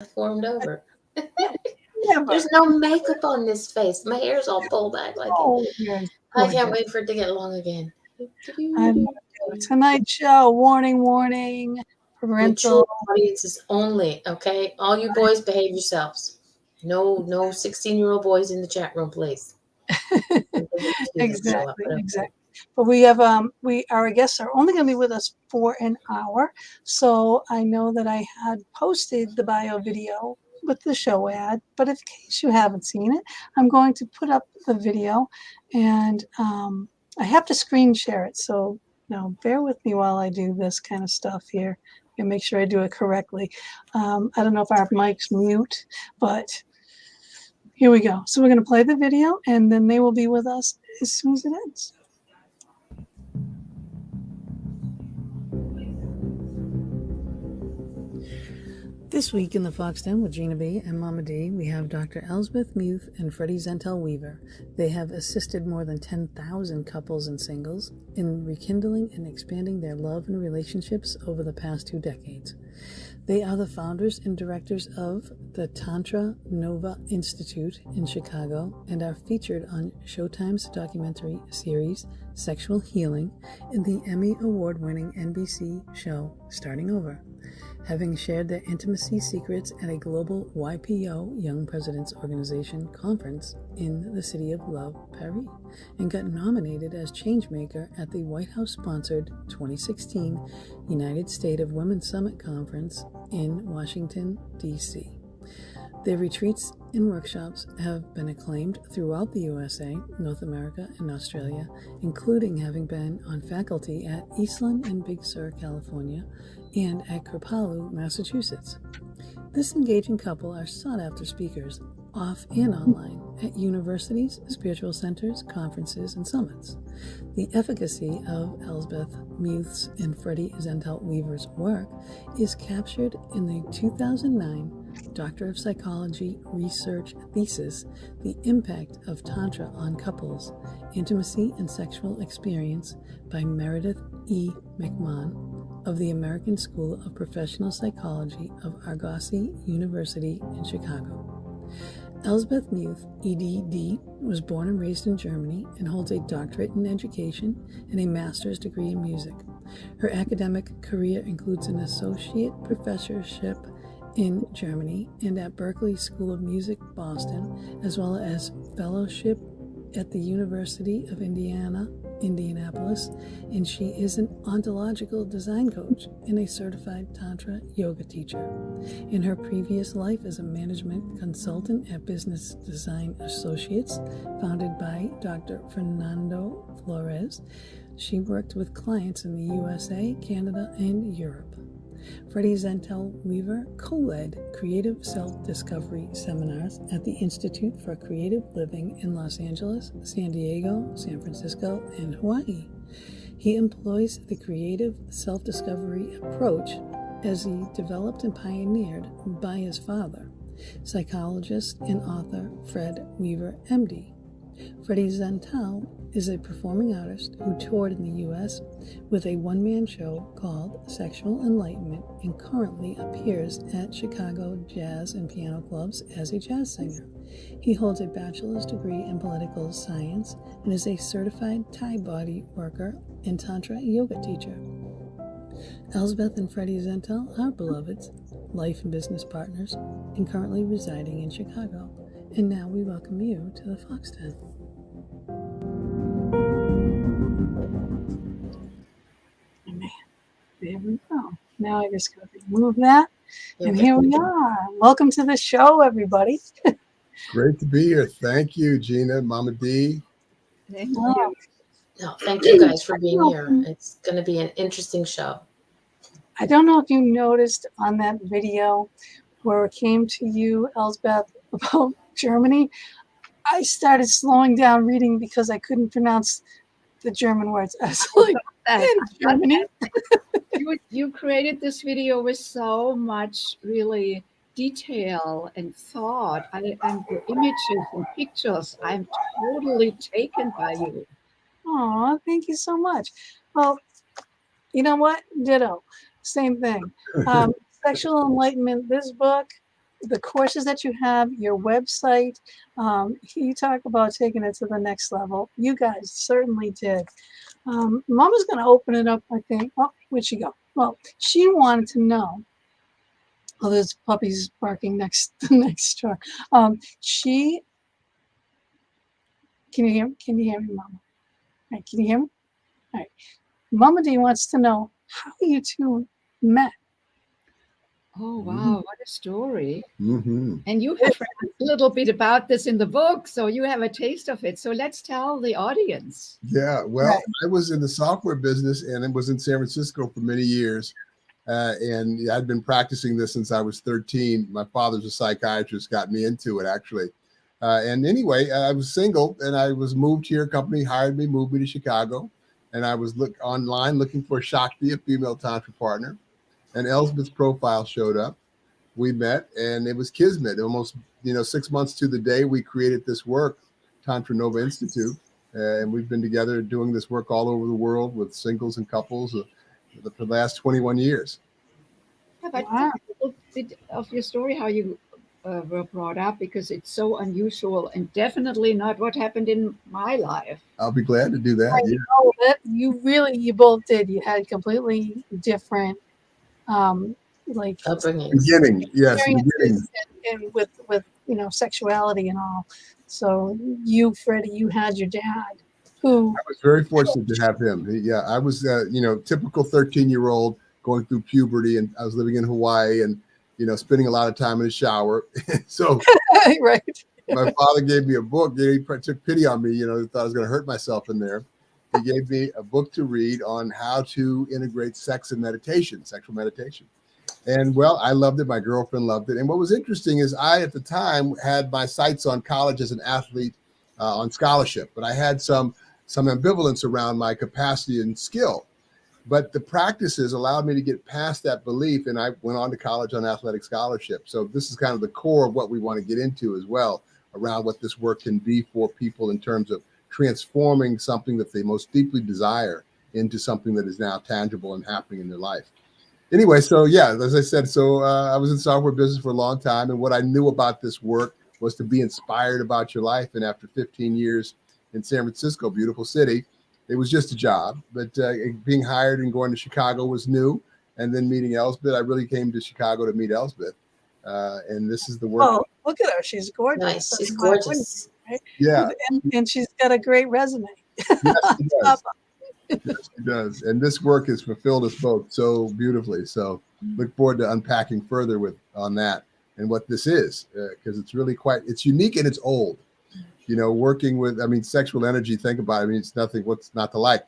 formed over. Never. There's no makeup on this face. My hair's all pulled back like it. Oh, you're I can't gorgeous. wait for it to get long again. I love you. Tonight show, warning, warning, Mature parental. audiences only, okay? All you boys behave yourselves. No 16-year-old boys in the chat room, please. Show up, Exactly, but exactly. But we have our guests are only going to be with us for an hour. So I know that I had posted the bio video with the show ad, but in case you haven't seen it, I'm going to put up the video, and I have to screen share it. So now bear with me while I do this kind of stuff here and make sure I do it correctly. I don't know if our mic's mute, but here we go. So we're going to play the video, and then they will be with us as soon as it ends. This week in the Fox Den with Gina B and Mama D, we have Dr. Elsbeth Meuth and Freddy Zental Weaver. They have assisted more than 10,000 couples and singles in rekindling and expanding their love and relationships over the past 2 decades. They are the founders and directors of the TantraNova Institute in Chicago and are featured on Showtime's documentary series Sexual Healing and the Emmy Award-winning NBC show Starting Over. Having shared their intimacy secrets at a global YPO Young Presidents Organization conference in the City of Love, Paris, and got nominated as Changemaker at the White House-sponsored 2016 United States of Women Summit Conference in Washington, D.C. Their retreats and workshops have been acclaimed throughout the USA, North America, and Australia, including having been on faculty at Eastland and Big Sur, California, and at Kripalu, Massachusetts. This engaging couple are sought-after speakers, off and online, at universities, spiritual centers, conferences, and summits. The efficacy of Elsbeth Meuth's and Freddy Zental Weaver's work is captured in the 2009 Doctor of Psychology research thesis, The Impact of Tantra on Couples, Intimacy and Sexual Experience, by Meredith E. McMahon of the American School of Professional Psychology of Argosy University in Chicago. Elsbeth Meuth, EDD, was born and raised in Germany and holds a doctorate in education and a master's degree in music. Her academic career includes an associate professorship in Germany and at Berklee School of Music, Boston, as well as fellowship at the University of Indianapolis, and she is an ontological design coach and a certified Tantra yoga teacher. In her previous life as a management consultant at Business Design Associates, founded by Dr. Fernando Flores, she worked with clients in the USA, Canada, and Europe. Freddy Zental Weaver co-led creative self-discovery seminars at the Institute for Creative Living in Los Angeles, San Diego, San Francisco, and Hawaii. He employs the creative self-discovery approach as he developed and pioneered by his father, psychologist and author Fred Weaver, MD. Freddy Zental is a performing artist who toured in the U.S. with a one-man show called Sexual Enlightenment and currently appears at Chicago jazz and piano clubs as a jazz singer. He holds a bachelor's degree in political science and is a certified Thai body worker and Tantra yoga teacher. Elsbeth and Freddy Zental are beloveds, life and business partners, and currently residing in Chicago. And now we welcome you to the Fox Den. There we go. Now I just got to remove that. And here we are. Welcome to the show, everybody. Great to be here. Thank you, Gina, Mama D. Thank you. No, thank you guys for being here. It's going to be an interesting show. I don't know if you noticed on that video where it came to you, Elsbeth, about Germany. I started slowing down reading because I couldn't pronounce the German words. I was like, in Germany. You created this video with so much really detail and thought, and the images and pictures. I'm totally taken by you. Oh, thank you so much. Well, you know what? Ditto. Same thing. Sexual Enlightenment, this book, the courses that you have, your website. You talk about taking it to the next level. You guys certainly did. Mama's going to open it up, I think. Oh, where'd she go? Well, she wanted to know. Oh, there's puppies barking next door. She can you hear? Can you hear me, Mama? All right, can you hear me? All right. Mama D wants to know how you two met. Oh, wow. What a story. Mm-hmm. And you have read a little bit about this in the book, so you have a taste of it. So let's tell the audience. Yeah, well, I was in the software business and it was in San Francisco for many years. And I'd been practicing this since I was 13. My father's a psychiatrist, got me into it actually. And anyway, I was single and I was moved here. A company hired me, moved me to Chicago. And I was online looking for Shakti, a female tantra partner. And Elsbeth's profile showed up. We met and it was kismet. Almost, 6 months to the day we created this work, TantraNova Institute. And we've been together doing this work all over the world with singles and couples for the last 21 years. Yeah, but tell a little bit of your story, how you were brought up, because it's so unusual and definitely not what happened in my life. I'll be glad to do that. I know that you both did. You had completely different, upbringings. Beginning, yes, beginning. And with sexuality and all. So you, Freddie, you had your dad, who I was very fortunate to have him. Yeah, I was, typical 13-year-old going through puberty, and I was living in Hawaii, and spending a lot of time in the shower. So, right. My father gave me a book. He took pity on me. Thought I was going to hurt myself in there. He gave me a book to read on how to integrate sex and meditation, sexual meditation. And well, I loved it. My girlfriend loved it. And what was interesting is I, at the time, had my sights on college as an athlete on scholarship, but I had some ambivalence around my capacity and skill. But the practices allowed me to get past that belief, and I went on to college on athletic scholarship. So this is kind of the core of what we want to get into as well, around what this work can be for people in terms of transforming something that they most deeply desire into something that is now tangible and happening in their life. Anyway, so yeah, as I said, I was in software business for a long time, and what I knew about this work was to be inspired about your life. And after 15 years in San Francisco, beautiful city, it was just a job. But being hired and going to Chicago was new. And then meeting Elsbeth, I really came to Chicago to meet Elsbeth. And this is the work. Oh, look at her. She's gorgeous. Nice. She's gorgeous. Right? Yeah. And she's got a great resume. Yes, she does. Yes, she does. And this work has fulfilled us both so beautifully. So look forward to unpacking further on that and what this is, because it's really it's unique and it's old. Working with, sexual energy, think about it. It's nothing, what's not to like,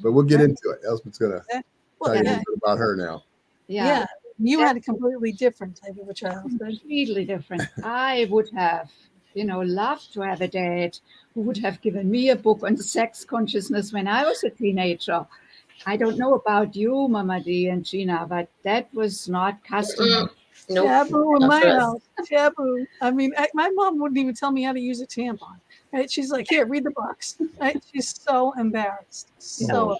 but we'll get into it. Elsbeth's going to tell you a little bit about her now. Yeah. You had a completely different type of a childhood. Completely different. I would have, loved to have a dad who would have given me a book on sex consciousness when I was a teenager. I don't know about you, Mama D and Gina, but that was not customary. Nope. Taboo in my house. Taboo. My mom wouldn't even tell me how to use a tampon. Right? She's like, here, read the box. Right? She's so embarrassed. So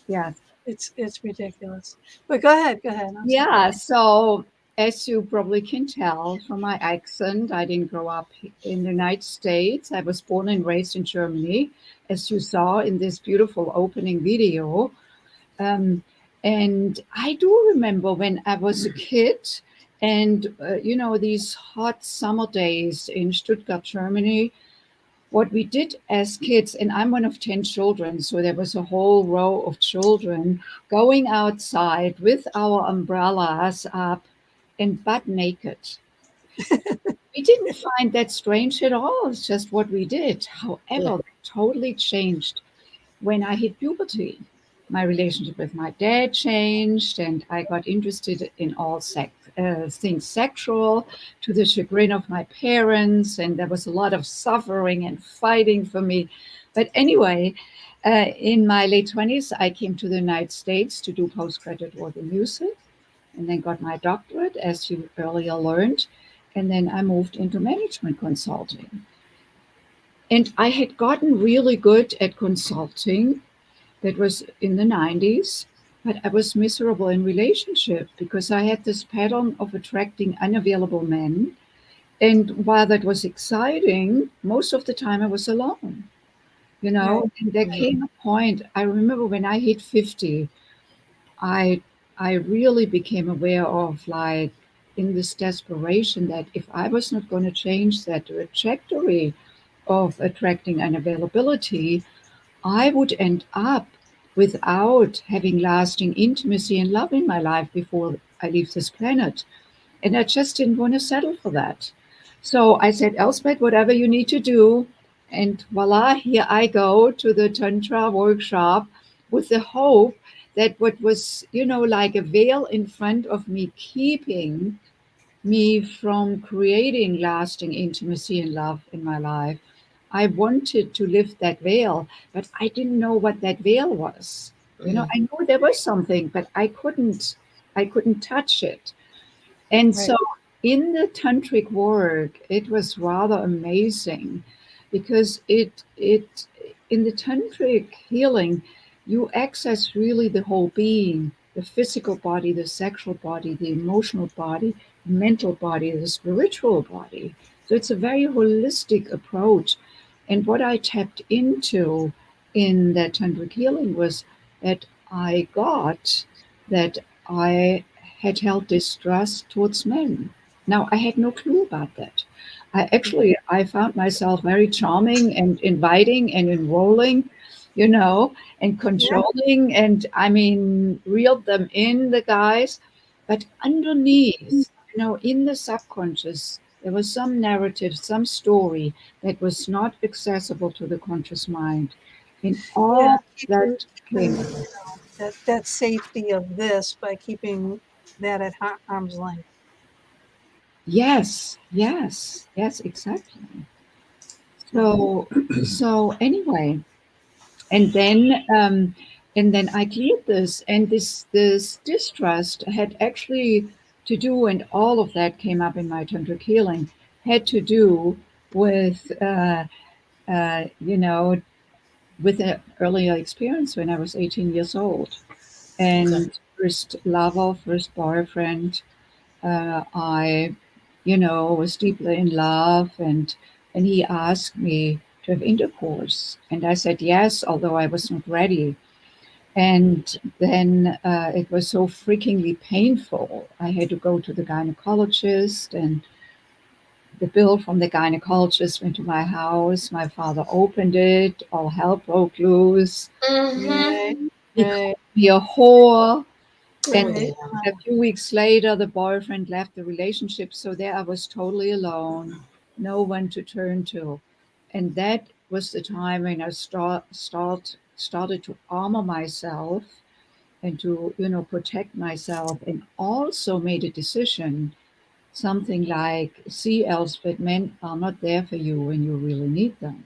yeah, it's ridiculous. But go ahead. Yeah. So as you probably can tell from my accent, I didn't grow up in the United States. I was born and raised in Germany, as you saw in this beautiful opening video. And I do remember when I was a kid, and, these hot summer days in Stuttgart, Germany, what we did as kids, and I'm one of 10 children, so there was a whole row of children going outside with our umbrellas up and butt naked. We didn't find that strange at all. It's just what we did. However, it totally changed when I hit puberty. My relationship with my dad changed, and I got interested in all things sexual, to the chagrin of my parents, and there was a lot of suffering and fighting for me. But anyway, in my late 20s, I came to the United States to do postgraduate work in music, and then got my doctorate, as you earlier learned, and then I moved into management consulting. And I had gotten really good at consulting. That was in the 90s. but I was miserable in relationship because I had this pattern of attracting unavailable men. And while that was exciting, most of the time I was alone, Right. And there came a point, I remember when I hit 50, I I really became aware of, like, in this desperation, that if I was not going to change that trajectory of attracting unavailability, I would end up without having lasting intimacy and love in my life before I leave this planet. And I just didn't want to settle for that. So I said, Elspeth, whatever you need to do. And voila, here I go to the Tantra workshop with the hope that what was, like a veil in front of me, keeping me from creating lasting intimacy and love in my life. I wanted to lift that veil, but I didn't know what that veil was. Mm. I know there was something, but I couldn't touch it. And Right. so in the tantric work, it was rather amazing because it in the tantric healing, you access really the whole being, the physical body, the sexual body, the emotional body, the mental body, the spiritual body. So it's a very holistic approach. And what I tapped into in that tantric healing was that I got that I had held distrust towards men. Now, I had no clue about that. I found myself very charming and inviting and enrolling, and Yeah. controlling, and I mean, reeled them in, the guys. But underneath, in the subconscious, there was some narrative, some story that was not accessible to the conscious mind. And Yeah. all Keeping, that keeping, came. that safety of this by keeping that at arm's length. Yes, yes, yes, exactly. Yeah. So anyway, and then I cleared this, and this distrust had actually to do, and all of that came up in my tantric healing, had to do with you know with an earlier experience when I was 18 years old, Okay. and first lover, first boyfriend. I, was deeply in love, and he asked me to have intercourse, and I said yes, although I was not ready. And then it was so freakingly painful. I had to go to the gynecologist, and the bill from the gynecologist went to my house. My father opened it. All hell broke loose. Mm-hmm. Right. He Right. called me a whore. And Oh, Right. yeah. a few weeks later, the boyfriend left the relationship. So there I was totally alone, no one to turn to. And that was the time when I started to armor myself and to, protect myself, and also made a decision, something like, see, Elsbeth, men are not there for you when you really need them.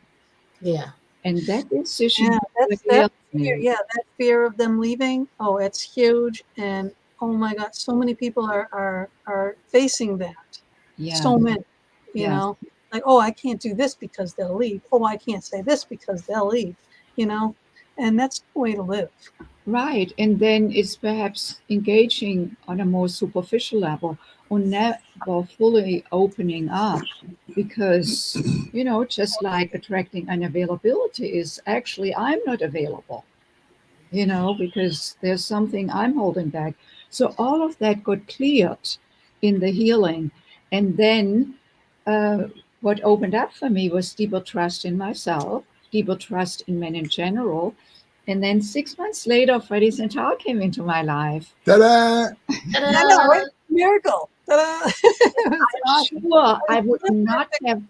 Yeah. And that decision Yeah. That's really that helped fear. me. Yeah. That fear of them leaving. Oh, it's huge. And oh my God, so many people are facing that. Yeah. So many, you Yes. know, like, oh, I can't do this because they'll leave. Oh, I can't say this because they'll leave, you know, and that's the way to live. Right. And then it's perhaps engaging on a more superficial level, or never fully opening up, because, just like attracting unavailability is actually, I'm not available, because there's something I'm holding back. So all of that got cleared in the healing. And then uh, what opened up for me was deeper trust in myself, deeper trust in men in general. And then 6 months later, Freddy Zental came into my life. Ta-da! I know, Ta-da! right? Miracle. Ta-da. It's awesome. Sure, It's not perfect.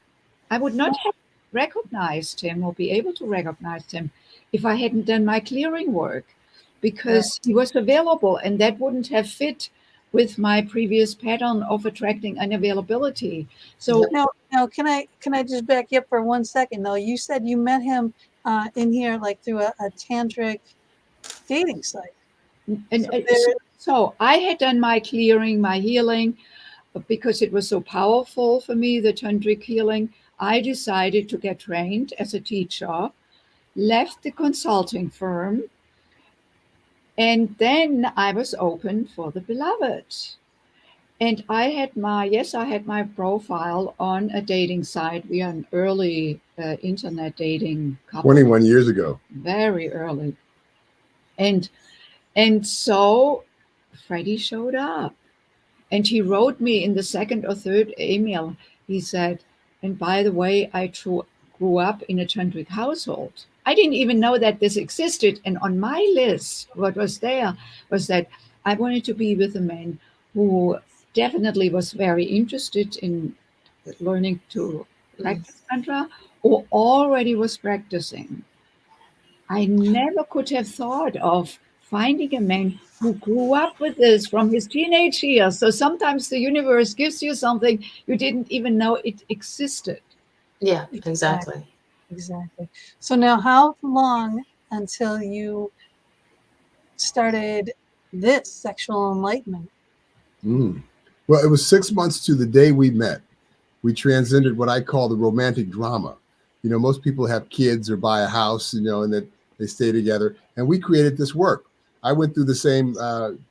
I would not have recognized him or be able to recognize him if I hadn't done my clearing work, Right. because he was available, and that wouldn't have fit with my previous pattern of attracting unavailability. So Yep. Now, can I just back you up for 1 second though? You said you met him in here like through a tantric dating site. and So there, so I had done my clearing, my healing, but because it was so powerful for me, the tantric healing, I decided to get trained as a teacher, left the consulting firm, And then I was open for the beloved. And I had my profile on a dating site. We are an early internet dating couple, 21 years ago. very early. And so Freddie showed up, and he wrote me in the second or third email. He said, and by the way, grew up in a tantric household. I didn't even know that this existed. And on my list, what was there was that I wanted to be with a man who definitely was very interested in learning to practice Tantra or already was practicing. I never could have thought of finding a man who grew up with this from his teenage years. So sometimes the universe gives you something you didn't even know it existed. Yeah, Exactly. exactly. Exactly. So now, how long until you started this sexual enlightenment? Well, it was 6 months to the day we met. We transcended what I call the romantic drama. Most people have kids or buy a house, and that they stay together. And we created this work. I went through the same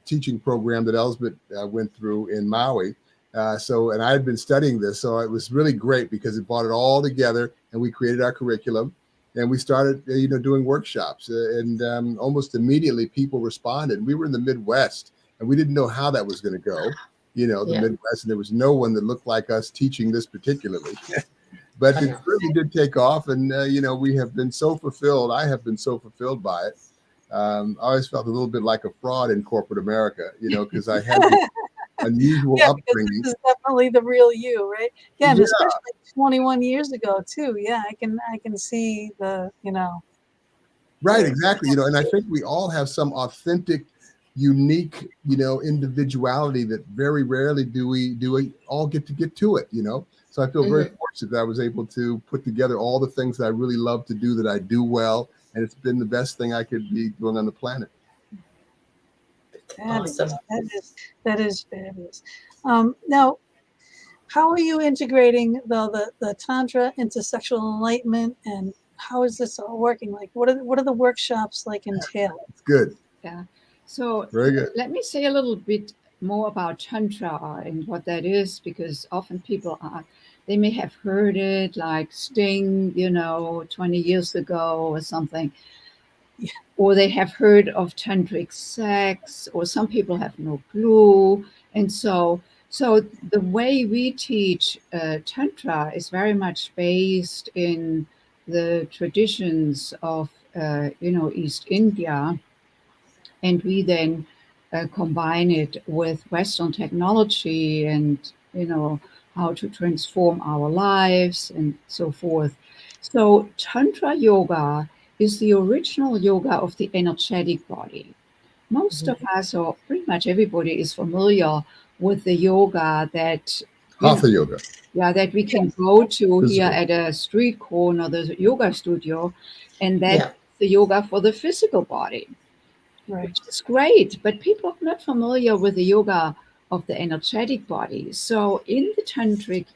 teaching program that Elsbeth went through in Maui. And I had been studying this. So it was really great because it brought it all together, and we created our curriculum. And we started, doing workshops. And almost immediately people responded. We were in the Midwest, and we didn't know how that was going to go. The Yeah. Midwest, and there was no one that looked like us teaching this particularly. But I it know. really did take off, and we have been so fulfilled. I have been so fulfilled by it. I always felt a little bit like a fraud in corporate America, because I had this unusual Yeah, because upbringing. this is definitely the real you, right? Yeah, and Yeah, especially 21 years ago too. Yeah, I can see the, right, exactly. And I think we all have some authentic, unique, individuality that very rarely do we all get to it. So I feel very fortunate that I was able to put together all the things that I really love to do, that I do well, and it's been the best thing I could be doing on the planet. fabulous. Awesome. That is fabulous. Now, how are you integrating the tantra into sexual enlightenment, and how is this all working? Like, what are the workshops like entail? It's good. Yeah. So Very good. let me say a little bit more about Tantra and what that is, because often people they may have heard it like Sting, 20 years ago or something. Or they have heard of tantric sex, or some people have no clue. And so the way we teach Tantra is very much based in the traditions of, East India. And we then combine it with Western technology and, how to transform our lives and so forth. So Tantra yoga is the original yoga of the energetic body. Most of us, or pretty much everybody, is familiar with the yoga that, Hatha yoga. yeah, that we can go to here Physical. at a street corner, the yoga studio, and that's Yeah. the yoga for the physical body, Right. which is great. But people are not familiar with the yoga of the energetic body. So in the tantric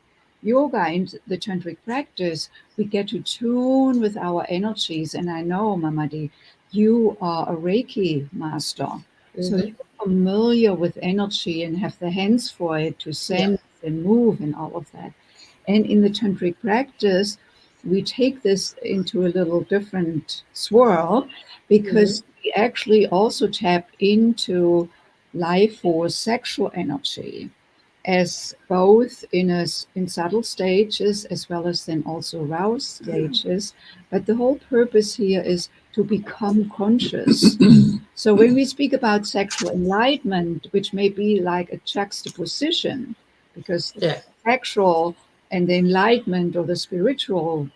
yoga, in the tantric practice, we get to tune with our energies. And I know, Mamadi, you are a Reiki master. So you're familiar with energy and have the hands for it to sense and move and all of that. And in the tantric practice, we take this into a little different swirl, because we actually also tap into life force sexual energy, as both in subtle stages as well as then also aroused stages. But the whole purpose here is to become conscious. So when we speak about sexual enlightenment, which may be like a juxtaposition, because Yeah. sexual and the enlightenment or the spiritual,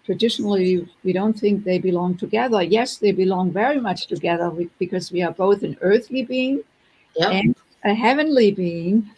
traditionally we don't think they belong together. Yes, they belong very much together, because we are both an earthly being Yep. and a heavenly being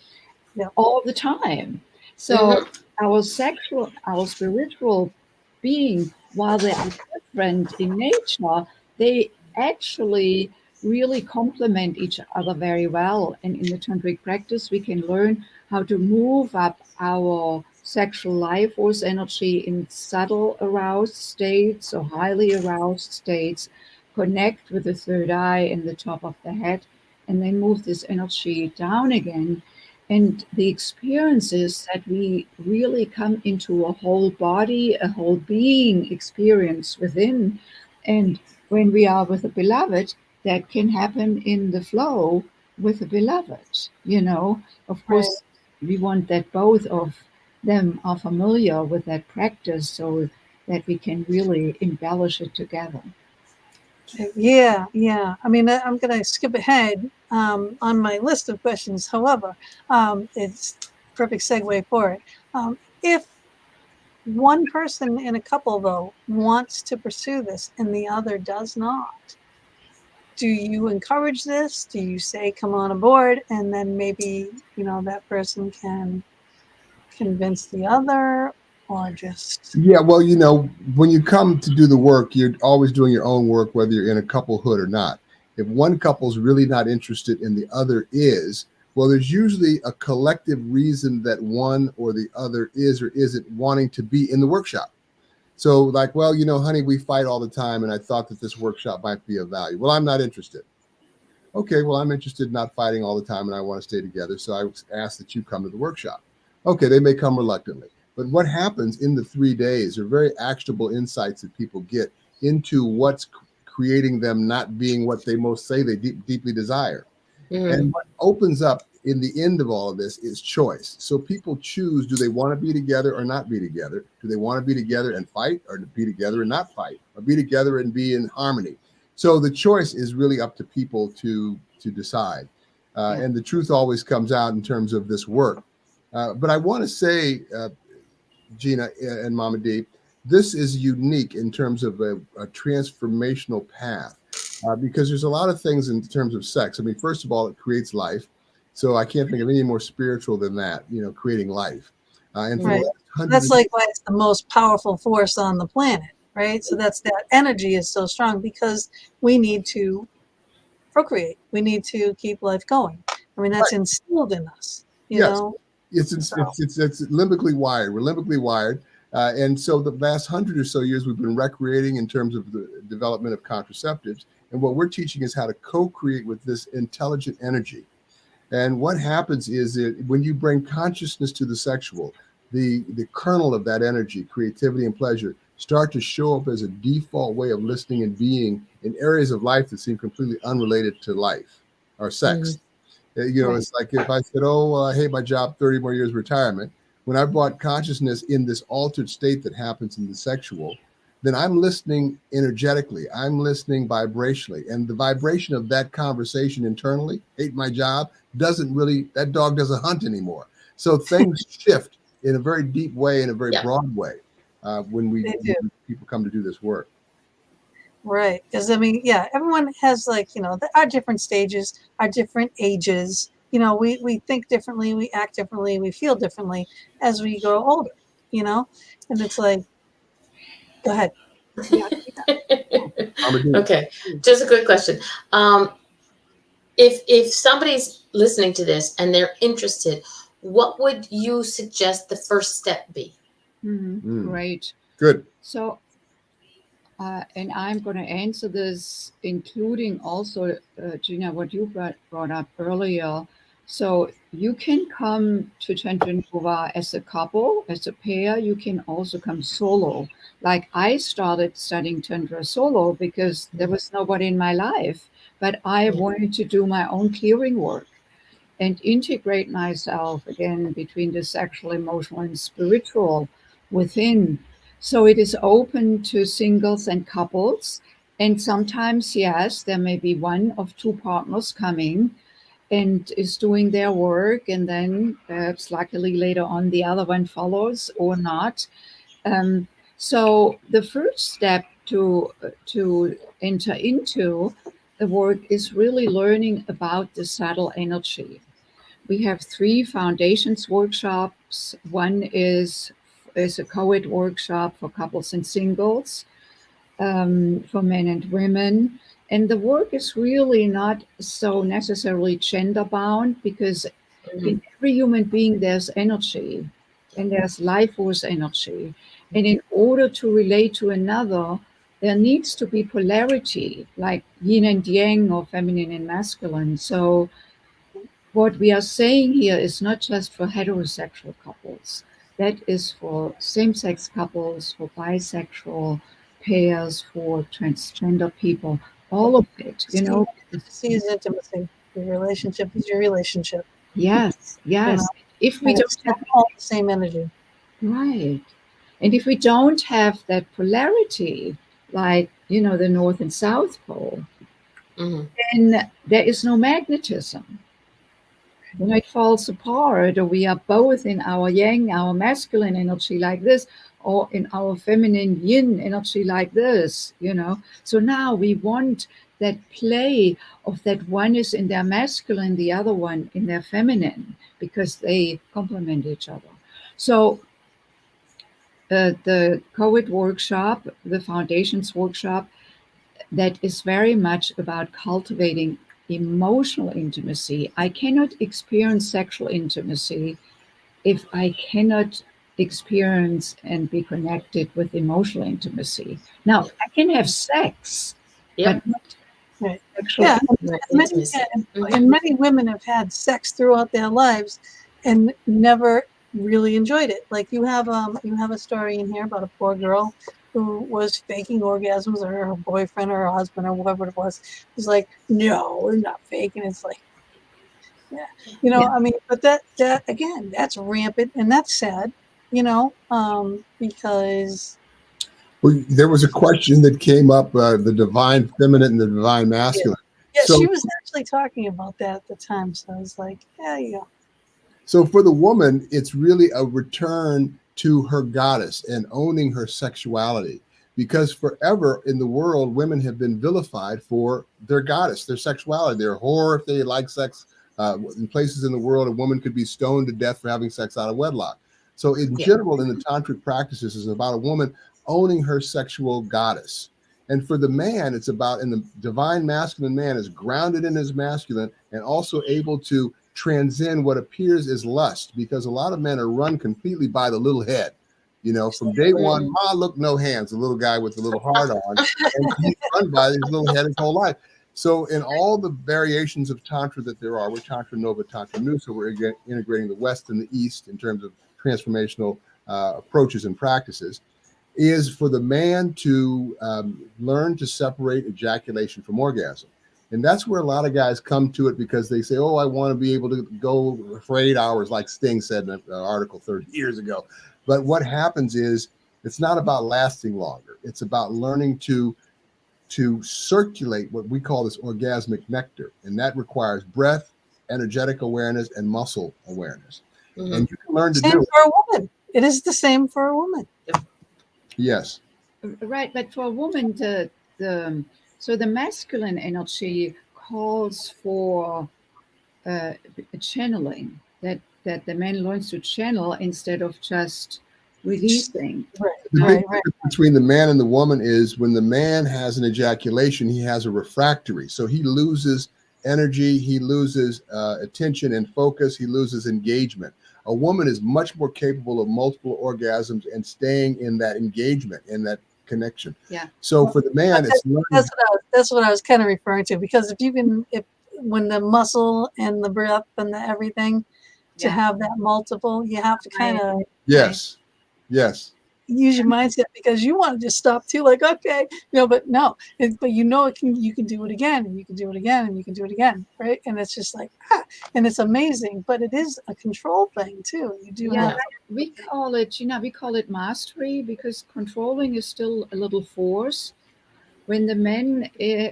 Yep. all the time. So our spiritual being, while they are different in nature, they actually really complement each other very well. And in the tantric practice, we can learn how to move up our sexual life force energy in subtle aroused states or highly aroused states, connect with the third eye in the top of the head, and then move this energy down again. And the experience is that we really come into a whole body, a whole being experience within. And when we are with a beloved, that can happen in the flow with a beloved. Of course, we want that both of them are familiar with that practice so that we can really embellish it together. Yeah. I mean, I'm going to skip ahead on my list of questions. However, it's perfect segue for it. If one person in a couple, though, wants to pursue this and the other does not, do you encourage this? Do you say, come on aboard? And then maybe, that person can convince the other, or just... Yeah, well, when you come to do the work, you're always doing your own work, whether you're in a couplehood or not. If one couple's really not interested and the other is, well, there's usually a collective reason that one or the other is or isn't wanting to be in the workshop. So like, well, honey, we fight all the time, and I thought that this workshop might be of value. Well, I'm not interested. Okay, well, I'm interested in not fighting all the time, and I want to stay together. So I ask that you come to the workshop. Okay, they may come reluctantly. But what happens in the 3 days are very actionable insights that people get into what's creating them not being what they most say they deeply desire. And what opens up in the end of all of this is choice. So people choose, do they want to be together or not be together? Do they want to be together and fight, or to be together and not fight, or be together and be in harmony? So the choice is really up to people to decide. And the truth always comes out in terms of this work. But I want to say, Gina and Mama D, this is unique in terms of a transformational path, because there's a lot of things in terms of sex. I mean, first of all, it creates life. So I can't think of any more spiritual than that, creating life. And for the last That's like why it's the most powerful force on the planet, right? So that energy is so strong because we need to procreate. We need to keep life going. I mean, that's instilled in us, you know? It's limbically wired. We're limbically wired. And so the last 100 or so years, we've been recreating in terms of the development of contraceptives. And what we're teaching is how to co-create with this intelligent energy. And what happens is that when you bring consciousness to the sexual, the kernel of that energy, creativity and pleasure, start to show up as a default way of listening and being in areas of life that seem completely unrelated to life or sex. It's like if I said, I hate my job, 30 more years retirement. When I brought consciousness in this altered state that happens in the sexual, then I'm listening energetically. I'm listening vibrationally. And the vibration of that conversation internally, hate my job, that dog doesn't hunt anymore. So things shift in a very deep way, in a very broad way, when people come to do this work. Right. Because, I mean, everyone has our different stages, our different ages. We think differently, we act differently, we feel differently as we grow older, and it's like, go ahead. Okay, just a quick question. If somebody's listening to this and they're interested, what would you suggest the first step be? Great. Good. So, and I'm going to answer this, including also, Gina, what you brought up earlier. So you can come to TantraNova as a couple, as a pair. You can also come solo. Like I started studying Tantra solo because there was nobody in my life, but I wanted to do my own clearing work and integrate myself again between the sexual, emotional, and spiritual within. So it is open to singles and couples. And sometimes, yes, there may be one of two partners coming and is doing their work. And then perhaps luckily later on, the other one follows or not. So the first step to enter into the work is really learning about the subtle energy. We have 3 foundations workshops. One is a co-ed workshop for couples and singles, for men and women. And the work is really not so necessarily gender bound because in every human being there's energy and there's life force energy. And in order to relate to another, there needs to be polarity, like yin and yang or feminine and masculine. So what we are saying here is not just for heterosexual couples. That is for same-sex couples, for bisexual pairs, for transgender people, all of it, you know. Intimacy is intimacy. Your relationship is your relationship. Yes, yes. know, If we And don't it's have, all the same energy. right. And if we don't have that polarity, like, you know, the North and South Pole, Mhm. then there is no magnetism. You know, it falls apart, or we are both in our yang, our masculine energy like this, or in our feminine yin energy like this, you know. So now we want that play of that one is in their masculine, the other one in their feminine, because they complement each other. So the COVID workshop, the foundations workshop, that is very much about cultivating emotional intimacy. I cannot experience sexual intimacy if I cannot experience and be connected with emotional intimacy. Now, Yep. I can have sex, Yep. but not Right. sexual Yeah. Right. Many, Intimacy. Mhm. and many women have had sex throughout their lives and never really enjoyed it. Like you have a story in here about a poor girl who was faking orgasms, or her boyfriend or her husband or whoever it was like, no, we're not faking. It's like, yeah, Yeah. I mean, but that again, that's rampant and that's sad, because Well, there was a question that came up: the divine feminine and the divine yeah, masculine. yeah, So, she was actually talking about that at the time. So I was like, yeah, yeah. so for the woman, it's really a return to her goddess and owning her sexuality. Because forever in the world, women have been vilified for their goddess, their sexuality. They're a whore if they like sex. In places in the world, a woman could be stoned to death for having sex out of wedlock. So, in Yeah. general, in the tantric practices, is about a woman owning her sexual goddess. And for the man, it's about, in the divine masculine man is grounded in his masculine and also able to transcend what appears as lust, because a lot of men are run completely by the little head. You know, from day one, Mhm. ma, look, no hands, the little guy with the little heart on, and he's run by his little head his whole life. So, in all the variations of Tantra that there are, we're TantraNova, Tantra New, so we're integrating the West and the East in terms of transformational approaches and practices, is for the man to learn to separate ejaculation from orgasm. And that's where a lot of guys come to it, because they say, oh, I want to be able to go for 8 hours, like Sting said in an article 30 years ago. But what happens is, it's not about lasting longer. It's about learning to circulate what we call this orgasmic nectar. And that requires breath, energetic awareness, and muscle awareness. Mhm. And you can learn to Same do it. for a woman. It is the same for a woman. Yes. Right, but for a woman, the so the masculine energy calls for channeling, that the man learns to channel instead of just releasing. Right, The big right, right. difference between the man and the woman is, when the man has an ejaculation, he has a refractory. So he loses energy, he loses attention and focus, he loses engagement. A woman is much more capable of multiple orgasms and staying in that engagement, in that connection. Yeah. So for the man, it's learning. That's what I was kind of referring to, because if when the muscle and the breath and the everything, to Yeah. have that multiple, you have to kind of Yes, yes. use your mindset, because you want to just stop too, like, okay, but no, but you can do it again, and you can do it again, and you can do it again, right? And it's just like, and it's amazing, but it is a control thing too. You do Yeah, have we call it mastery, because controlling is still a little force. When the man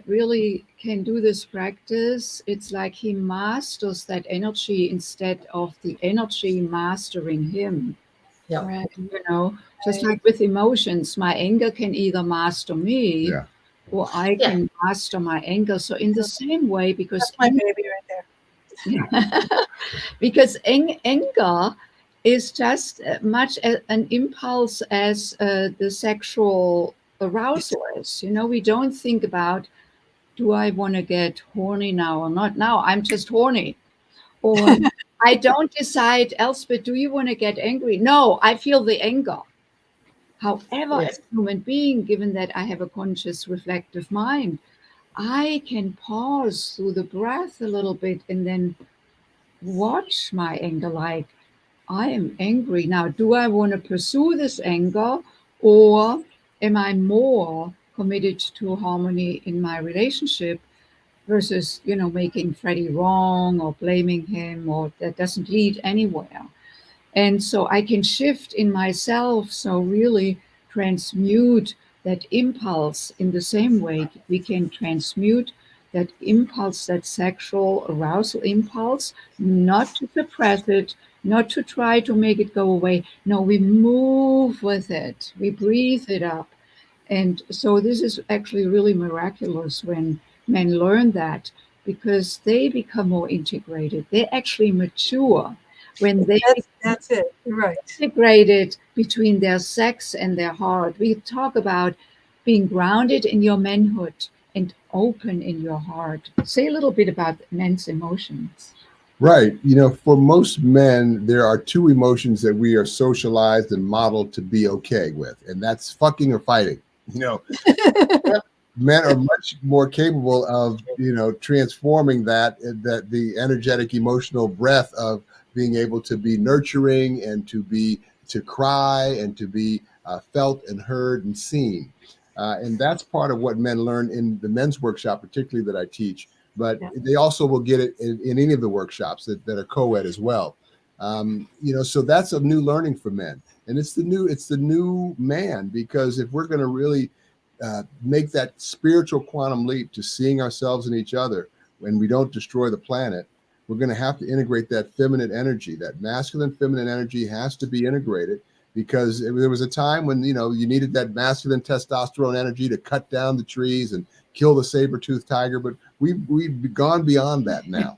really can do this practice, it's like he masters that energy instead of the energy mastering him. Yep. right, You know, just right. like with emotions, my anger can either master me, Yeah. or I Yeah. can master my anger. So in the same way, because That's my baby right there. because anger is just much an impulse as the sexual arousal is. You know, we don't think about, do I want to get horny now or not? Now I'm just horny. Or I don't decide, Elspeth, do you want to get angry? No, I feel the anger. However, Yeah. as a human being, given that I have a conscious, reflective mind, I can pause through the breath a little bit and then watch my anger like, I am angry. Now, do I want to pursue this anger, or am I more committed to harmony in my relationship versus, making Freddie wrong or blaming him, or that doesn't lead anywhere? And so I can shift in myself. So really transmute that impulse in the same way we can transmute that impulse, that sexual arousal impulse, not to suppress it, not to try to make it go away. No, we move with it, we breathe it up. And so this is actually really miraculous when men learn that, because they become more integrated. They actually mature when they That's it. You're right. integrated between their sex and their heart. We talk about being grounded in your manhood and open in your heart. Say a little bit about men's emotions. Right. You know, for most men, there are two emotions that we are socialized and modeled to be okay with, and that's fucking or fighting. You know, men are much more capable of, transforming that the energetic emotional breath of being able to be nurturing and to cry and to be felt and heard and seen. And that's part of what men learn in the men's workshop, particularly that I teach. But Yeah. they also will get it in any of the workshops that are co-ed as well. So that's a new learning for men, and it's the new man, because if we're going to really make that spiritual quantum leap to seeing ourselves and each other when we don't destroy the planet, we're going to have to integrate that feminine energy. That masculine feminine energy has to be integrated, because there was a time when you needed that masculine testosterone energy to cut down the trees and kill the saber-toothed tiger, but we've gone beyond that now.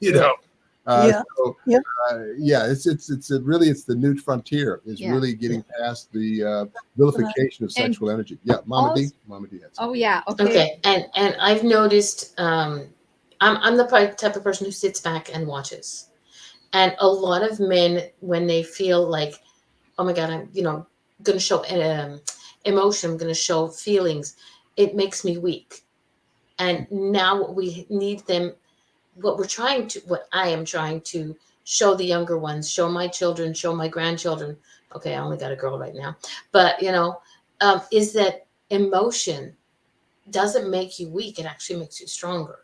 you know Yeah. so Yeah. it's the new frontier is Yeah. really getting past the vilification of sexual energy. Mama D had something. Oh, yeah. Okay. Okay, and I've noticed, I'm the type of person who sits back and watches, and a lot of men, when they feel like, oh my god, I'm going to show emotion, I'm going to show feelings, it makes me weak. And now we need them. What I am trying to show the younger ones, show my children, show my grandchildren. Okay, I only got a girl right now, but is that emotion doesn't make you weak, it actually makes you stronger,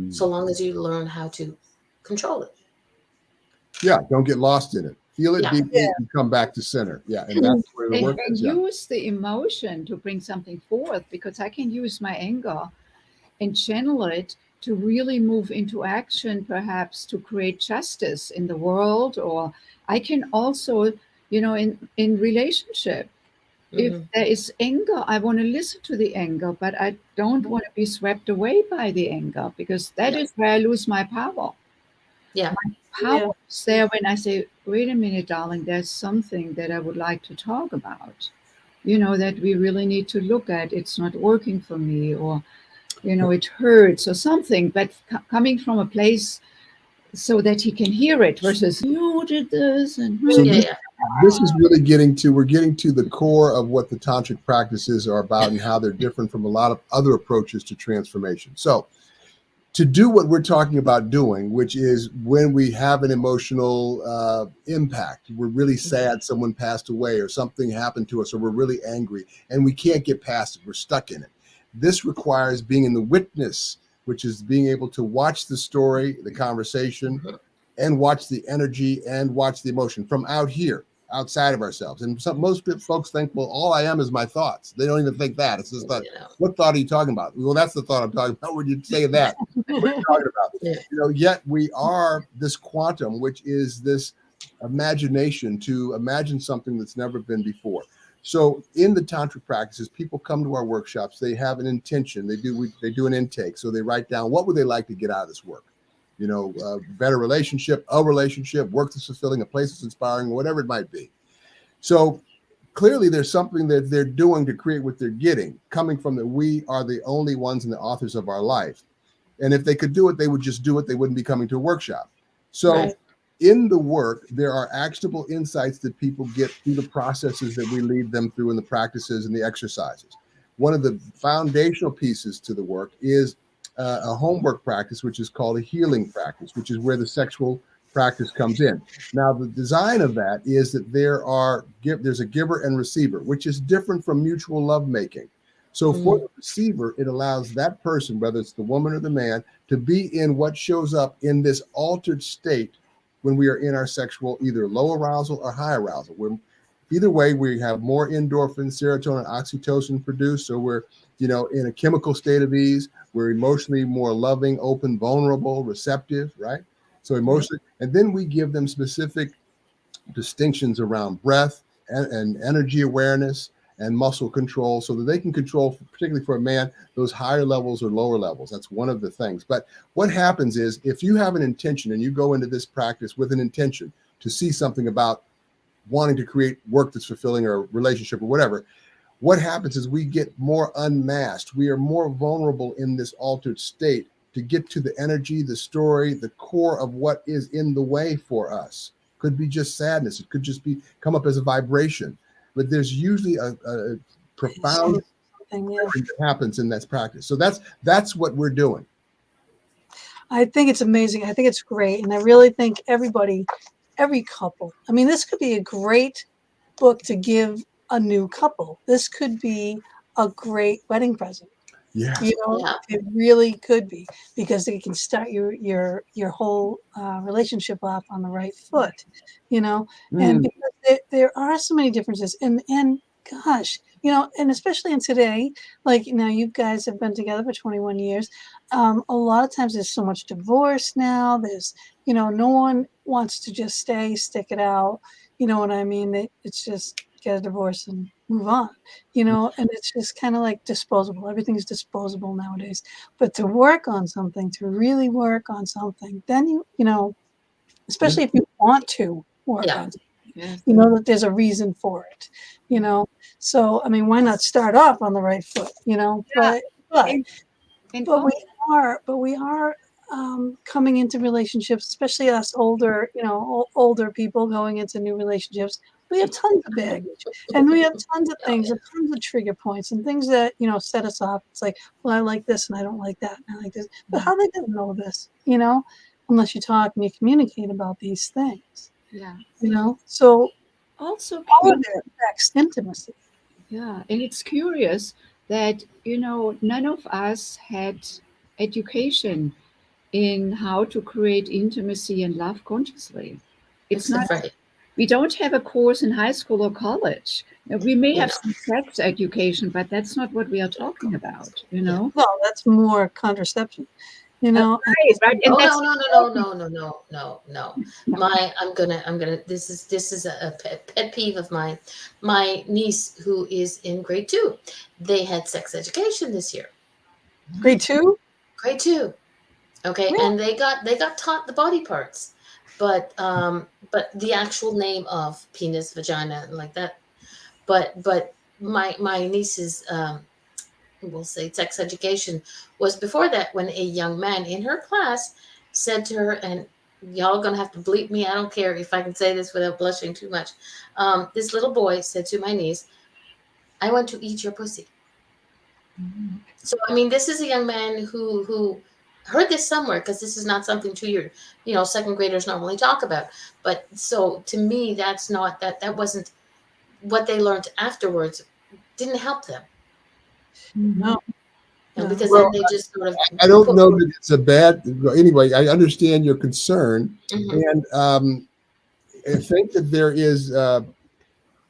so long as you learn how to control it. Yeah, don't get lost in it. Feel it Yeah. deeply and come back to center. Yeah, and that's where the work And is. Yeah. use the emotion to bring something forth, because I can use my anger and channel it to really move into action, perhaps to create justice in the world. Or I can also, in relationship, if there is anger, I want to listen to the anger, but I don't want to be swept away by the anger, because that is where I lose my power. Yeah. Power is there when I say, wait a minute, darling, there's something that I would like to talk about, that we really need to look at. It's not working for me, or it hurts or something, but coming from a place so that he can hear it, versus you did this and So Yeah. this is really we're getting to the core of what the tantric practices are about and how they're different from a lot of other approaches to transformation. So to do what we're talking about doing, which is when we have an emotional impact, we're really sad someone passed away or something happened to us, or we're really angry and we can't get past it, we're stuck in it. This requires being in the witness, which is being able to watch the story, the conversation, and watch the energy and watch the emotion from out here, outside of ourselves. And most folks think, well, all I am is my thoughts. They don't even think that. It's just like, what thought are you talking about? Well, that's the thought I'm talking about when you say that. What are you talking about? Yeah. Yet we are this quantum, which is this imagination, to imagine something that's never been before. So in the tantric practices, people come to our workshops, they have an intention, they do an intake. So they write down, what would they like to get out of this work? Better relationship, a relationship, work that's fulfilling, a place that's inspiring, whatever it might be. So clearly there's something that they're doing to create what they're getting, coming from that we are the only ones and the authors of our life. And if they could do it, they would just do it. They wouldn't be coming to a workshop. So in the work, there are actionable insights that people get through the processes that we lead them through in the practices and the exercises. One of the foundational pieces to the work is a homework practice, which is called a healing practice, which is where the sexual practice comes in. Now, the design of that is that there's a giver and receiver, which is different from mutual lovemaking. So for the receiver, it allows that person, whether it's the woman or the man, to be in what shows up in this altered state when we are in our sexual, either low arousal or high arousal. Either way, we have more endorphins, serotonin, oxytocin produced. So we're, in a chemical state of ease. We're emotionally more loving, open, vulnerable, receptive, right? So emotionally, and then we give them specific distinctions around breath and energy awareness and muscle control so that they can control, particularly for a man, those higher levels or lower levels. That's one of the things. But what happens is if you have an intention and you go into this practice with an intention to see something about wanting to create work that's fulfilling or a relationship or whatever, what happens is we get more unmasked. We are more vulnerable in this altered state to get to the energy, the story, the core of what is in the way for us. Could be just sadness. It could just be come up as a vibration. But there's usually a profound thing that happens in that practice. So that's what we're doing. I think it's amazing. I think it's great. And I really think every couple, I mean, this could be a great book to give a new couple. This could be a great wedding present. Yeah. It really could be, because it can start your whole relationship off on the right foot, and because there are so many differences, and gosh, and especially in today, like now you guys have been together for 21 years. A lot of times there's so much divorce now. There's, no one wants to just stick it out. You know what I mean? It's just get a divorce and move on, and it's just kind of like disposable. Everything's disposable nowadays. But to work on something, to really work on something, then especially if you want to work on something, that there's a reason for it, So, I mean, why not start off on the right foot, But we are coming into relationships, especially us older, older people going into new relationships. We have tons of baggage, and we have tons of things, and tons of trigger points, and things that set us off. It's like, well, I like this, and I don't like that, and I like this. But how they didn't know this, unless you talk and you communicate about these things. Yeah. So also all of it affects intimacy. Yeah, and it's curious that none of us had education in how to create intimacy and love consciously. It's not. We don't have a course in high school or college. We may have some sex education, but that's not what we are talking about. Well, that's more contraception. Right. And No. I'm gonna. This is a pet peeve of mine. My niece, who is in grade 2, they had sex education this year. Grade 2. Grade 2. Okay, really? And they got taught the body parts, but the actual name of penis, vagina, and like that. But my niece's we'll say sex education was before that, when a young man in her class said to her, and y'all gonna have to bleep me, I don't care if I can say this without blushing too much. This little boy said to my niece, "I want to eat your pussy." Mm-hmm. So I mean, this is a young man who heard this somewhere, because this is not something second graders normally talk about. But so to me, that's not that wasn't what they learned afterwards. Didn't help them. No. Because then they just sort of. I don't know that it's a bad. Anyway, I understand your concern, and I think that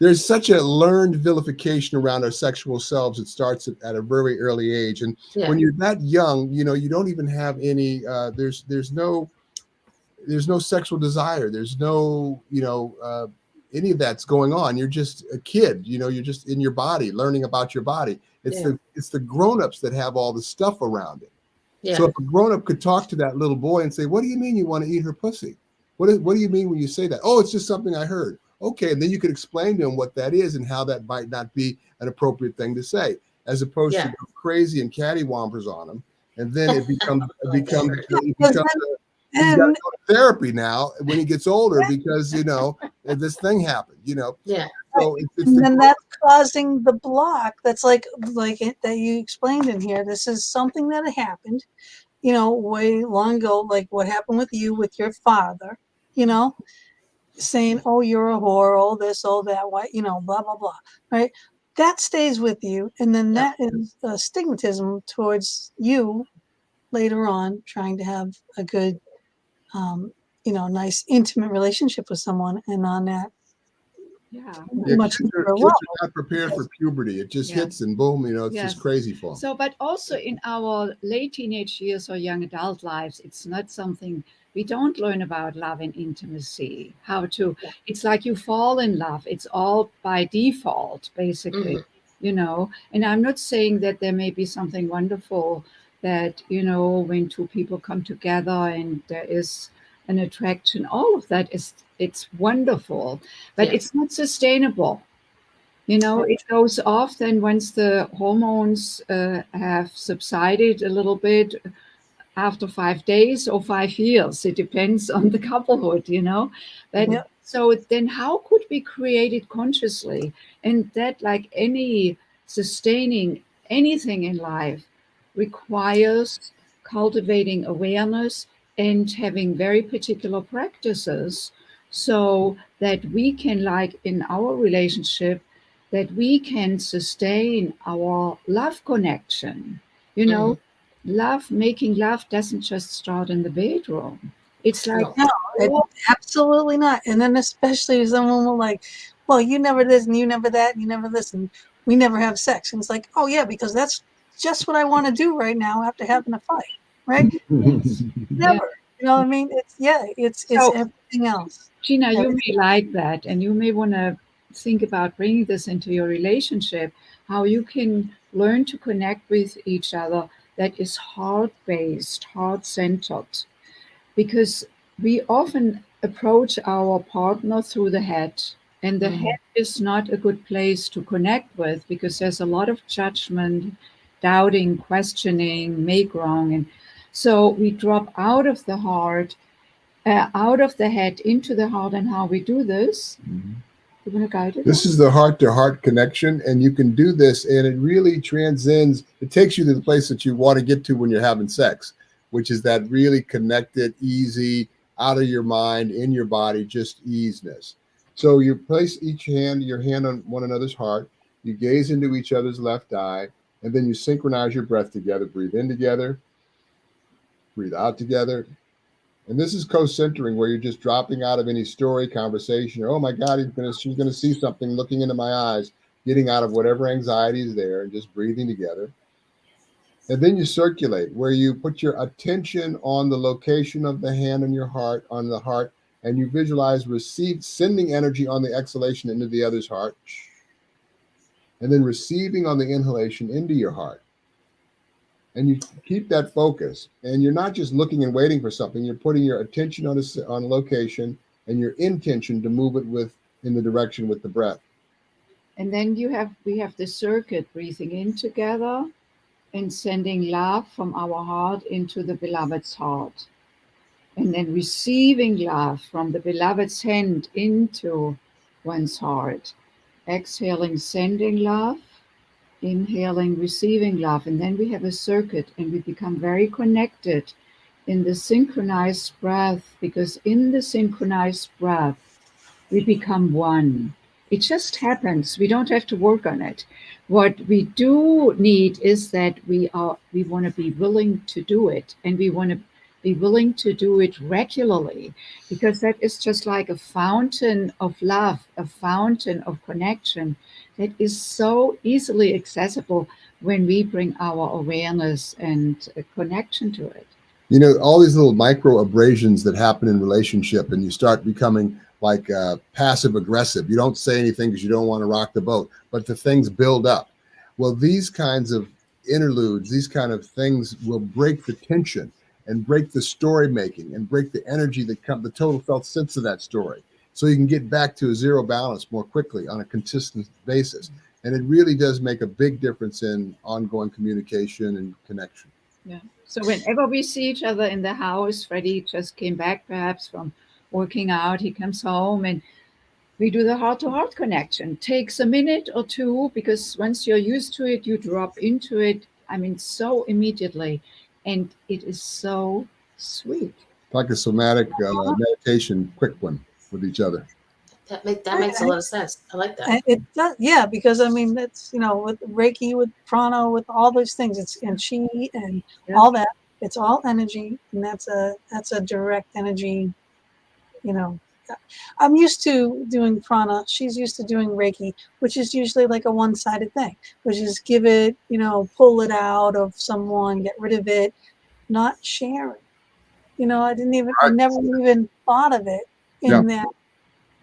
there's such a learned vilification around our sexual selves. It starts at a very early age, and when you're that young, you don't even have any. There's no sexual desire. There's no any of that's going on. You're just a kid. You're just in your body, learning about your body. It's the grown-ups that have all the stuff around it. Yeah. So if a grown-up could talk to that little boy and say, "What do you mean you want to eat her pussy? What do you mean when you say that?" "Oh, it's just something I heard." Okay, and then you could explain to him what that is and how that might not be an appropriate thing to say, as opposed to go crazy and cattywampers on him, and then it becomes he's got to And go to therapy now when he gets older because, this thing happened, Yeah. So it's and the then growth. that's causing the block. That's like it, that you explained in here. This is something that happened, way long ago, like what happened with you with your father, saying, "Oh, you're a whore, oh this, oh that, why, blah blah blah," right? That stays with you, and then Yeah. that is a stigmatism towards you later on, trying to have a good, nice intimate relationship with someone, and on that Yeah. Yeah, much deeper kids level. are not prepared for puberty. It just Yes. hits and boom, it's just Yes. crazy for them. So, but also in our late teenage years or young adult lives, it's not something we don't learn about love and intimacy. How to, it's like you fall in love. It's all by default, basically, And I'm not saying that there may be something wonderful that, when two people come together and there is an attraction, all of that it's wonderful, but Yeah. it's not sustainable. It goes off then once the hormones have subsided a little bit after 5 days or 5 years. It depends on the couplehood. But Yeah. so then how could we create it consciously? And that, like any sustaining anything in life, requires cultivating awareness and having very particular practices so that we can, like in our relationship, that we can sustain our love connection. You know, Mhm. making love doesn't just start in the bedroom. It's like, No. No, it, oh, absolutely not. And then especially if someone will like, well, you never this and you never that and you never this and we never have sex. And it's like, oh yeah, because that's just what I want to do right now after having a fight, right? yes, yeah. Never. You know what I mean? It's So, everything else. Gina, you Everything. may like that, and you may want to think about bringing this into your relationship, how you can learn to connect with each other that is heart based, heart centered, because we often approach our partner through the head, and the Mhm. head is not a good place to connect with because there's a lot of judgment, doubting, questioning, make wrong. And so we drop out of the heart, out of the head into the heart. And how we do this, you want to guide it? This is the heart to heart connection, and you can do this, and it really transcends. It takes you to the place that you want to get to when you're having sex, which is that really connected, easy, out of your mind, in your body, just easiness. So you place your hand on one another's heart, you gaze into each other's left eye, and then you synchronize your breath together. Breathe in together, breathe out together. And this is co-centering, where you're just dropping out of any story, conversation, or, oh my God, she's gonna see something looking into my eyes, getting out of whatever anxiety is there and just breathing together. And then you circulate, where you put your attention on the location of the hand on the heart, and you visualize sending energy on the exhalation into the other's heart, and then receiving on the inhalation into your heart. And you keep that focus, and you're not just looking and waiting for something. You're putting your attention on a location and your intention to move it in the direction with the breath. And then we have the circuit, breathing in together and sending love from our heart into the beloved's heart, and then receiving love from the beloved's hand into one's heart, exhaling, sending love, inhaling, receiving love. And then we have a circuit, and we become very connected in the synchronized breath, because in the synchronized breath we become one. It just happens. We don't have to work on it. What we do need is that we want to be willing to do it, and we want to be willing to do it regularly, because that is just like a fountain of love, a fountain of connection that is so easily accessible when we bring our awareness and connection to it. All these little micro abrasions that happen in relationship, and you start becoming like passive aggressive. You don't say anything because you don't want to rock the boat, but the things build up. Well, these kinds of interludes, these kind of things will break the tension and break the story making and break the energy the total felt sense of that story. So you can get back to a zero balance more quickly on a consistent basis. And it really does make a big difference in ongoing communication and connection. Yeah. So whenever we see each other in the house, Freddy just came back perhaps from working out. He comes home and we do the heart-to-heart connection. Takes a minute or two because once you're used to it, you drop into it. I mean, so immediately, and it is so sweet. Like a somatic meditation, quick one with each other. That makes a lot of sense. I like that. It does, yeah, because I mean, that's, you know, with Reiki, with prana, with all those things, it's and chi and Yeah. all that, it's all energy, and that's a direct energy, you know. I'm used to doing prana. She's used to doing Reiki, which is usually like a one-sided thing, which is give it, you know, pull it out of someone, get rid of it, not sharing. You know, I never even thought of it Yeah. in that,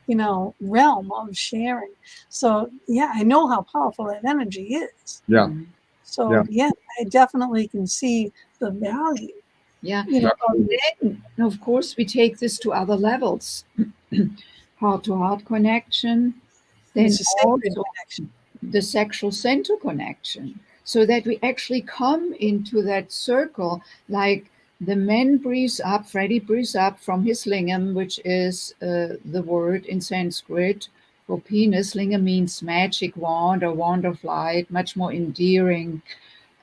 you know, realm of sharing. So yeah, I know how powerful that energy is. Yeah. So yeah, I definitely can see the value. Yeah. You know, And then, of course, we take this to other levels. Heart-to-heart connection, then it's a sacred also connection. the sexual center connection, so that we actually come into that circle. Like the man breathes up, Freddy breathes up from his lingam, which is the word in Sanskrit for penis. Lingam means magic wand or wand of light, much more endearing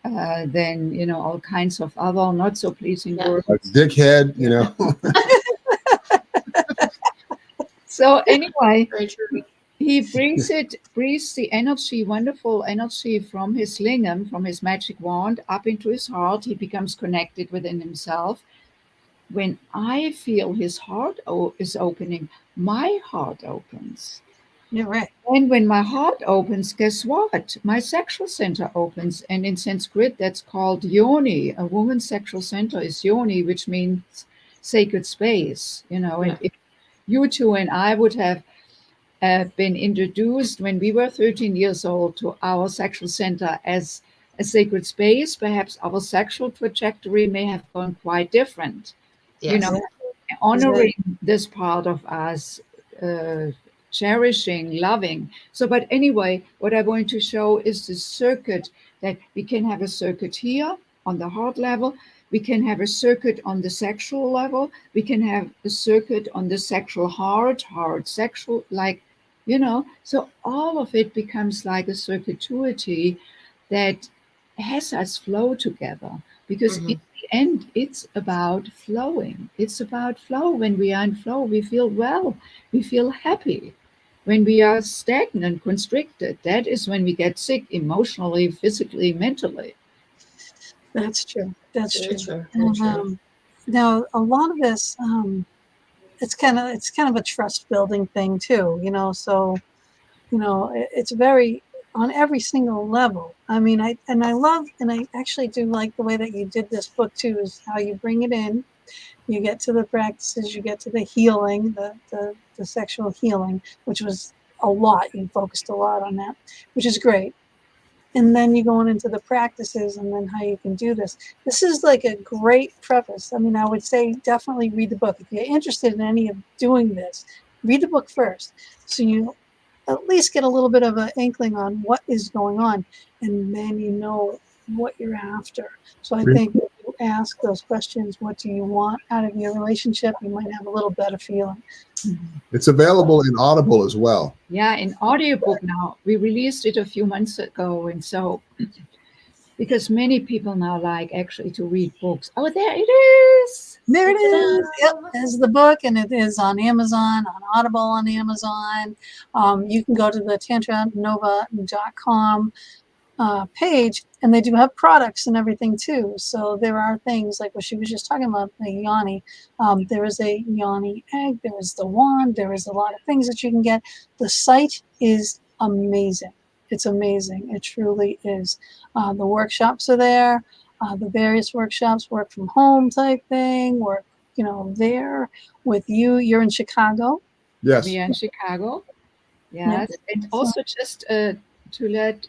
than, you know, all kinds of other not so pleasing words. Like dickhead, you know. So anyway, Very true. he breathes the energy, wonderful energy from his lingam, from his magic wand, up into his heart. He becomes connected within himself. When I feel his heart is opening, my heart opens. You're right. And when my heart opens, guess what? My sexual center opens. And in Sanskrit, that's called yoni. A woman's sexual center is yoni, which means sacred space. You know, Yeah. and if you two and I would have been introduced when we were 13 years old to our sexual center as a sacred space, perhaps our sexual trajectory may have gone quite different. You Yes. know, honoring this part of us, uh, cherishing, loving. So, but anyway, what I want to show is the circuit, that we can have a circuit here on the heart level. We can have a circuit on the sexual level. We can have a circuit on the sexual heart, sexual, like, you know, so all of it becomes like a circuitry that has us flow together, because Mhm. in the end, it's about flowing. It's about flow. When we are in flow, we feel well, we feel happy. When we are stagnant, constricted, that is when we get sick emotionally, physically, mentally. That's true. That's Very true. true. Very And, true. now a lot of this, it's kind of a trust building thing too, you know. So, you know, it's very on every single level. I mean, I love, and I actually do like the way that you did this book too, is how you bring it in. You get to the practices, you get to the healing, the sexual healing, which was a lot. You focused a lot on that, which is great. And then you going into the practices and then how you can do this. This is like a great preface. I mean, I would say definitely read the book. If you're interested in any of doing this, read the book first, so you at least get a little bit of an inkling on what is going on, and then you know what you're after. So I think if you ask those questions, what do you want out of your relationship, you might have a little better feeling. It's available in Audible as well. Yeah, in audiobook now. We released it a few months ago, and so because many people now like actually to read books. Oh, there it is. There it is. Yep, there's the book, and it is on Amazon, on Audible on Amazon. You can go to the TantraNova.com page, and they do have products and everything too. So there are things like what she was just talking about, the yoni. There is a yoni egg. There is the wand. There is a lot of things that you can get. The site is amazing. It's amazing. It truly is. The workshops are there. The various workshops, work from home type thing, work, you know, there with you. You're in Chicago. Yes. We are in Chicago. Yeah. Yes. And also just to let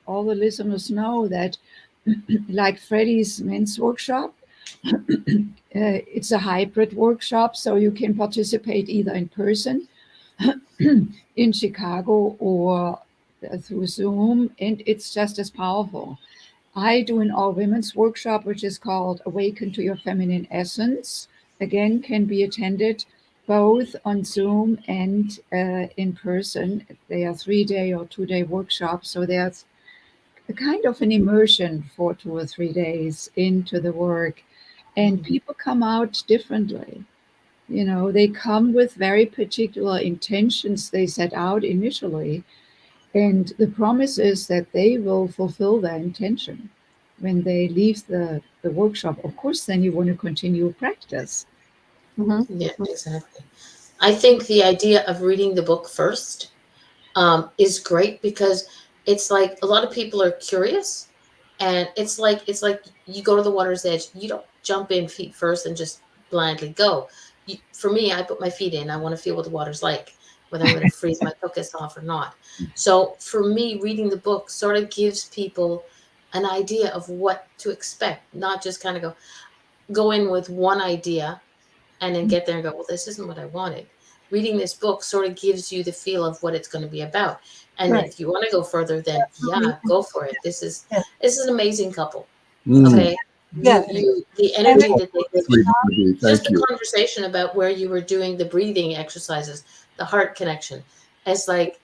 all the listeners know that like Freddy's men's workshop, it's a hybrid workshop, so you can participate either in person in Chicago or through Zoom, and it's just as powerful. I do an all women's workshop, which is called Awaken to Your Feminine Essence. Again, can be attended both on Zoom and in person. They are 3-day or 2-day workshops. So there's a kind of an immersion for 2 or 3 days into the work. And people come out differently. You know, they come with very particular intentions they set out initially. And the promise is that they will fulfill their intention when they leave the workshop. Of course, then you want to continue practice. Yeah, exactly. I think the idea of reading the book first is great because it's like a lot of people are curious, and it's like you go to the water's edge. You don't jump in feet first and just blindly go. For me, I put my feet in. I want to feel what the water's like, whether I'm going to freeze my focus off or not. So for me, reading the book sort of gives people an idea of what to expect, not just kind of go in with one idea and then get there and go, well, this isn't what I wanted. Reading this book sort of gives you the feel of what it's going to be about. And Right. if you want to go further, then yeah, go for it. This is Yeah. an amazing couple. Mm. Okay. Yeah. The energy that they give Sweet, you. Marie, Just thank the you. conversation about where you were doing the breathing exercises, the heart connection. It's like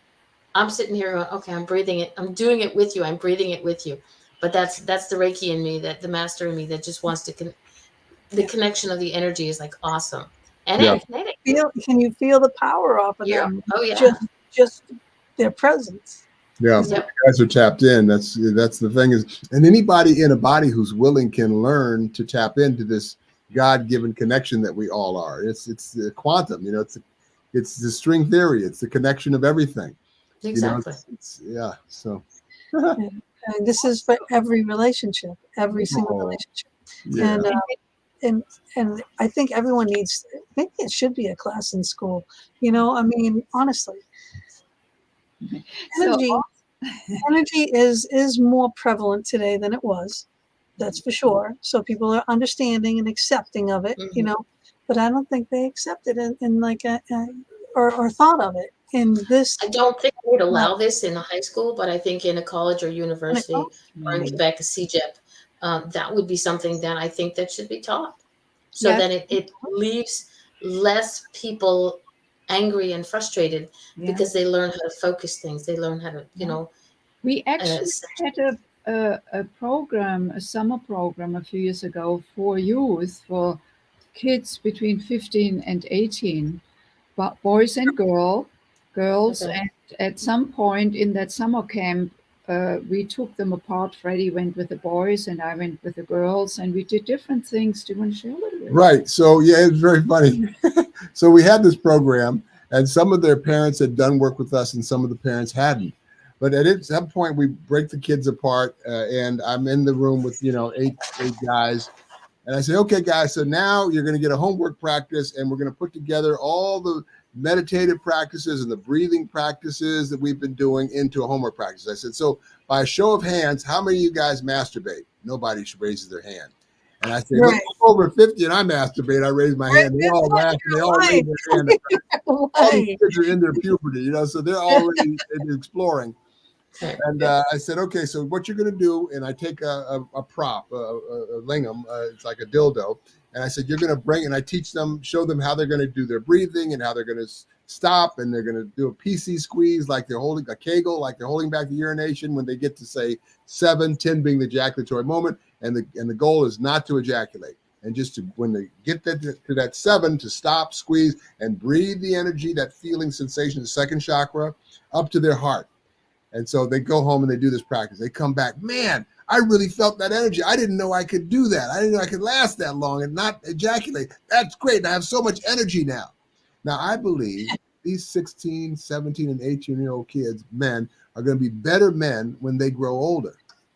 I'm sitting here going, okay, I'm breathing it, I'm doing it with you, I'm breathing it with you. But that's the Reiki in me, that the master in me that just wants to the connection of the energy is like awesome. And Yeah. kinetic. Can you feel the power off of Yeah. them? Oh yeah. Just their presence. Yeah, Is Yep. you guys are tapped in. That's the thing is, and anybody in a body who's willing can learn to tap into this God-given connection that we all are. It's the quantum, you know. It's the string theory. It's the connection of everything. You know, Exactly. it's yeah. So And this is for every relationship, every single Oh, relationship. yeah. And I think everyone needs, maybe it should be a class in school. You know, I mean, honestly, So energy is more prevalent today than it was. That's for sure. So people are understanding and accepting of it, you Mhm. know, but I don't think they accept it in like or thought of it in this. I don't think we'd allow this in a high school, but I think in a college or When it university comes, or in Quebec, a CEGEP, that would be something that I think that should be taught. So yes, then it leaves less people angry and frustrated yeah. because they learn how to focus things. They learn how to, We uh, actually had a program, a summer program a few years ago for youth, for kids between 15 and 18, but boys and girls. okay. And at some point in that summer camp, we took them apart. Freddie went with the boys and I went with the girls, and we did different things. Do you want to share a little bit? Right. So yeah, it's very funny. So we had this program, and some of their parents had done work with us, and some of the parents hadn't. But at some point, we break the kids apart, and I'm in the room with eight guys, and I say, okay, guys, so now you're going to get a homework practice, and we're going to put together all the meditative practices and the breathing practices that we've been doing into a homework practice. I said, so by a show of hands, how many of you guys masturbate? Nobody raises their hand. And I say, look, right. I'm over 50 and I masturbate. I raise my hand. They all laugh and they all raise their hand. All these kids are in their puberty, so they're already exploring. Right. And I said, okay, so what you're going to do, and I take a prop, a lingam, it's like a dildo, and I said, you're going to bring, and I teach them, show them how they're going to do their breathing and how they're going to stop, and they're going to do a PC squeeze, like they're holding a Kegel, like they're holding back the urination when they get to say 7, 10 being the ejaculatory moment, and the goal is not to ejaculate. And just to, when they get to that 7, to stop, squeeze, and breathe the energy, that feeling sensation, the second chakra, up to their heart. And so they go home and they do this practice. They come back, man, I really felt that energy. I didn't know I could do that. I didn't know I could last that long and not ejaculate. That's great. I have so much energy now. Now, I believe these 16, 17, and 18-year-old kids, men, are going to be better men when they grow older.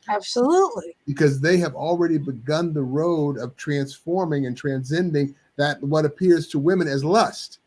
Absolutely. Because they have already begun the road of transforming and transcending that what appears to women as lust.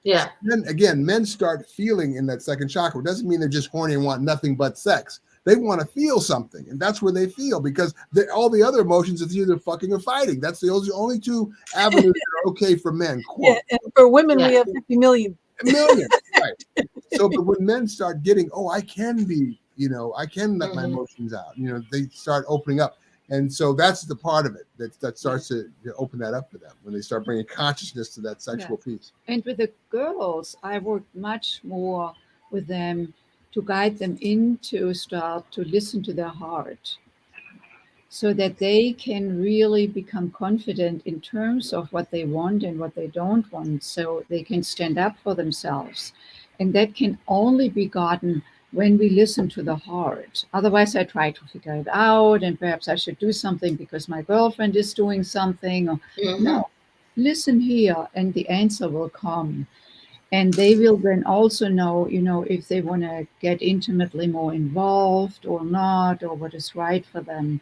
Yeah. Then again, men start feeling in that second chakra. It doesn't mean they're just horny and want nothing but sex. They want to feel something, and that's where they feel, because all the other emotions is either fucking or fighting. That's the only two avenues that are okay for men. Quote. Yeah, and for women, we Yeah. have 50 million. A million, right? So, but when men start getting, oh, I can be I can let my Mhm. emotions out. They start opening up. And so that's the part of it that starts to open that up for them when they start bringing consciousness to that sexual piece. And with the girls, I worked much more with them to guide them into start to listen to their heart so that they can really become confident in terms of what they want and what they don't want, so they can stand up for themselves. And that can only be gotten when we listen to the heart. Otherwise, I try to figure it out, and perhaps I should do something because my girlfriend is doing something. Or, Mhm. no, listen here, and the answer will come. And they will then also know, if they want to get intimately more involved or not, or what is right for them.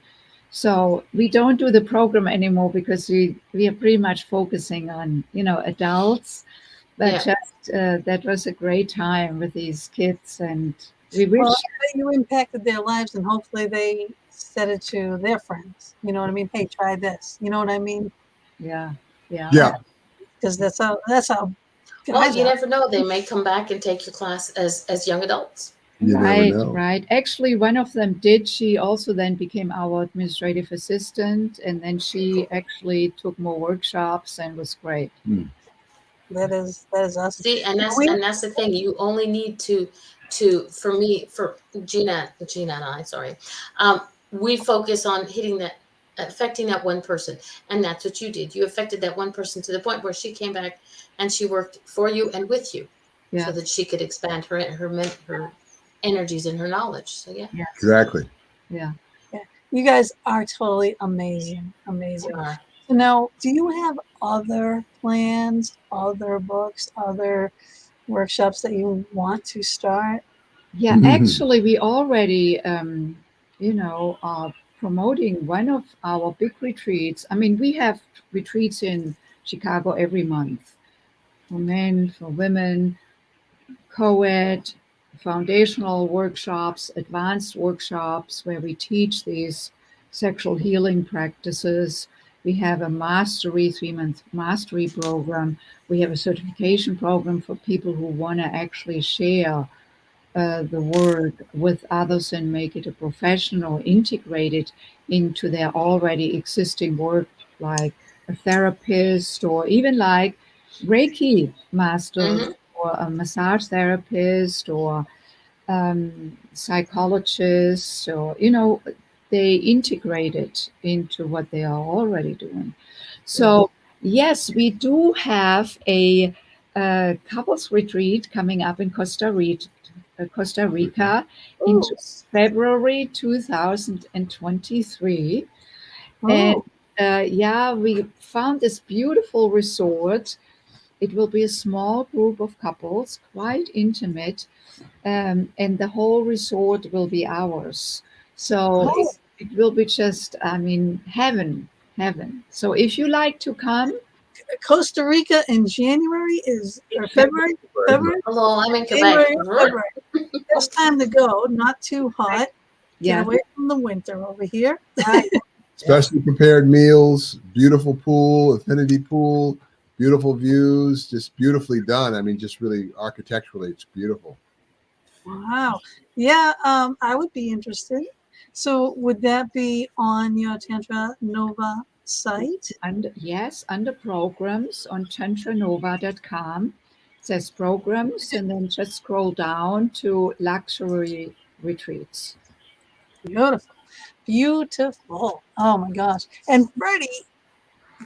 So we don't do the program anymore because we are pretty much focusing on, adults. But Yeah. just that was a great time with these kids, and we Well, wish. I bet you impacted their lives, and hopefully they said it to their friends. You know what I mean? Hey, try this. You know what I mean? Yeah, yeah. Yeah, Because that's how Well, guys you are. never know. They may come back and take your class as young adults. you never Right, know. right. Actually, one of them did. She also then became our administrative assistant, and then she actually took more workshops and was great. That is awesome. See, and Now that's we and that's the thing. You only need for Gina and I, sorry, we focus on hitting that, affecting that one person, and that's what you did. You affected that one person to the point where she came back and she worked for you and with you, so Yeah, that she could expand her energies and her knowledge. So yeah, yes, Exactly. yeah. Yeah, you guys are totally amazing, you amazing. are. So now, do you have other plans, other books, other workshops that you want to start? Yeah, actually, we already, are promoting one of our big retreats. I mean, we have retreats in Chicago every month for men, for women, co-ed, foundational workshops, advanced workshops where we teach these sexual healing practices. We have a 3-month mastery program. We have a certification program for people who want to actually share the work with others and make it a professional, integrate it into their already existing work, like a therapist or even like Reiki masters Hmm. or a massage therapist or psychologists, or they integrate it into what they are already doing. Yeah. So yes, we do have a, couples retreat coming up in Costa Rica in Oh, February 2023. And oh, yeah, we found this beautiful resort. It will be a small group of couples, quite intimate, and the whole resort will be ours. So it, nice. it will be just, I mean, heaven, heaven. So if you like to come, Costa Rica in January is or February, February, Hello, I'm in Quebec. January or February. Best time to go. Not too hot. Get yeah, away from the winter over here. right, yeah, Specially prepared meals, beautiful pool, infinity pool, beautiful views, just beautifully done. I mean, just really architecturally, it's beautiful. Wow. Yeah, I would be interested. So would that be on your Tantra Nova site? and yes, under programs on TantraNova.com, it says programs, and then just scroll down to luxury retreats. Beautiful. Beautiful. Oh my gosh. And Freddie,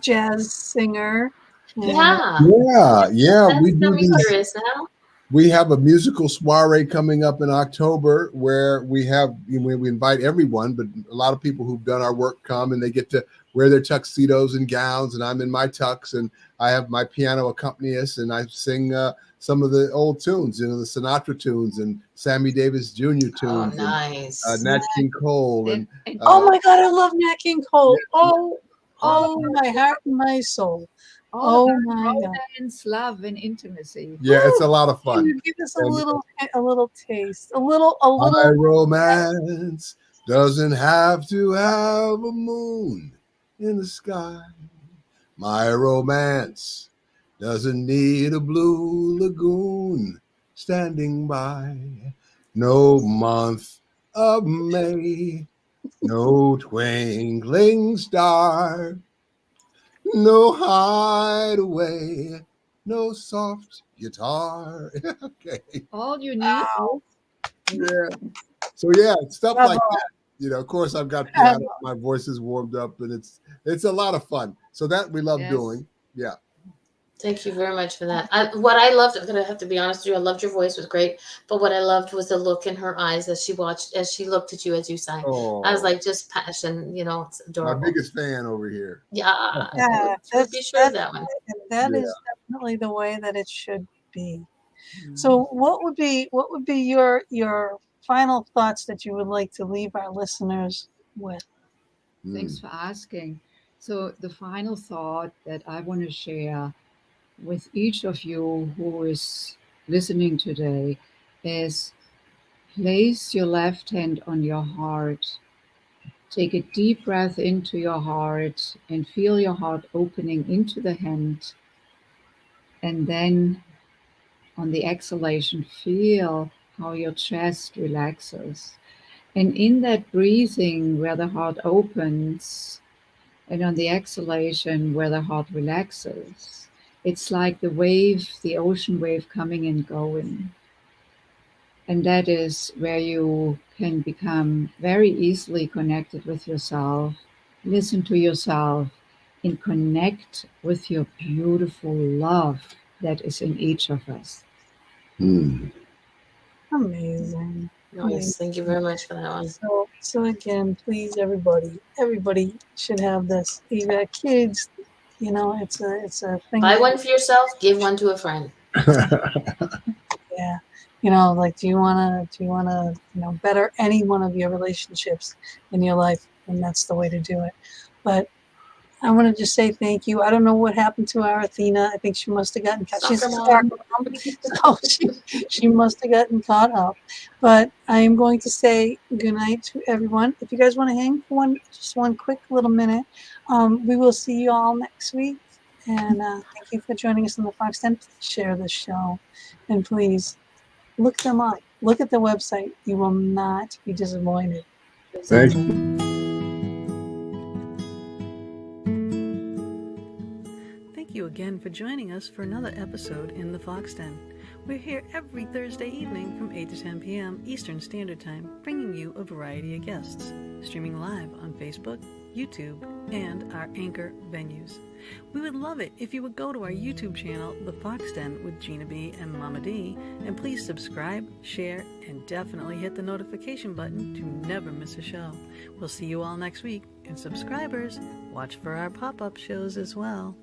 jazz singer. And Yeah, Yeah, yeah, we that's got do me these. curious now. We have a musical soiree coming up in October where we invite everyone, but a lot of people who've done our work come and they get to wear their tuxedos and gowns, and I'm in my tux and I have my piano accompanist and I sing some of the old tunes, the Sinatra tunes and Sammy Davis Jr. Oh, tunes and nice. Nat King Cole And oh uh, my God, I love Nat King Cole. yeah, Oh, all oh, my heart and my soul. all Oh about my God. romance, love, and intimacy. yeah, it's Woo! a lot of Can fun. you give us And a little taste? A my little. romance doesn't have to have a moon in the sky. My romance doesn't need a blue lagoon standing by. No month of May. No twinkling star, no hideaway, no soft guitar. Okay. All you need is words. So yeah, stuff like Bravo. that. Of course, I've got piano. Bravo. My voice is warmed up, and it's a lot of fun. So that we love Yes. doing. Yeah. Thank you very much for that. What I loved, I'm gonna have to be honest with you, I loved your voice, was great. But what I loved was the look in her eyes as she looked at you as you sang. I was Oh, like, just passion, it's my adorable. biggest fan over here. Yeah, Yeah, would be sure of that one. that Yeah. is definitely the way that it should be. Mm. So what would be your final thoughts that you would like to leave our listeners with? Thanks for asking. So, the final thought that I want to share with each of you who is listening today is place your left hand on your heart. Take a deep breath into your heart and feel your heart opening into the hand. And then on the exhalation, feel how your chest relaxes. And in that breathing where the heart opens, and on the exhalation where the heart relaxes, it's like the wave, the ocean wave coming and going. And that is where you can become very easily connected with yourself, listen to yourself, and connect with your beautiful love that is in each of us. Mm. Amazing. Nice. Thank you very much for that one. So again, please, everybody should have this. You got kids, it's a thing. Buy one for yourself, give one to a friend. Yeah, like do you wanna better any one of your relationships in your life, and that's the way to do it. But I want to just say thank you. I don't know what happened to our Athena. I think she must have gotten caught. She's a Soccer soccer mom. mom, so she must have gotten caught up. But I am going to say good night to everyone. If you guys want to hang for just one quick little minute, we will see you all next week. And thank you for joining us on the Fox 10. Please share this show, and please look them up. Look at the website. You will not be disappointed. Thank Zental. Thank you again for joining us for another episode in the Fox Den. We're here every Thursday evening from 8 to 10 p.m. Eastern Standard Time, bringing you a variety of guests, streaming live on Facebook, YouTube, and our Anchor venues. We would love it if you would go to our YouTube channel, The Fox Den with Gina B and Mama D, and please subscribe, share, and definitely hit the notification button to never miss a show. We'll see you all next week, and subscribers, watch for our pop-up shows as well.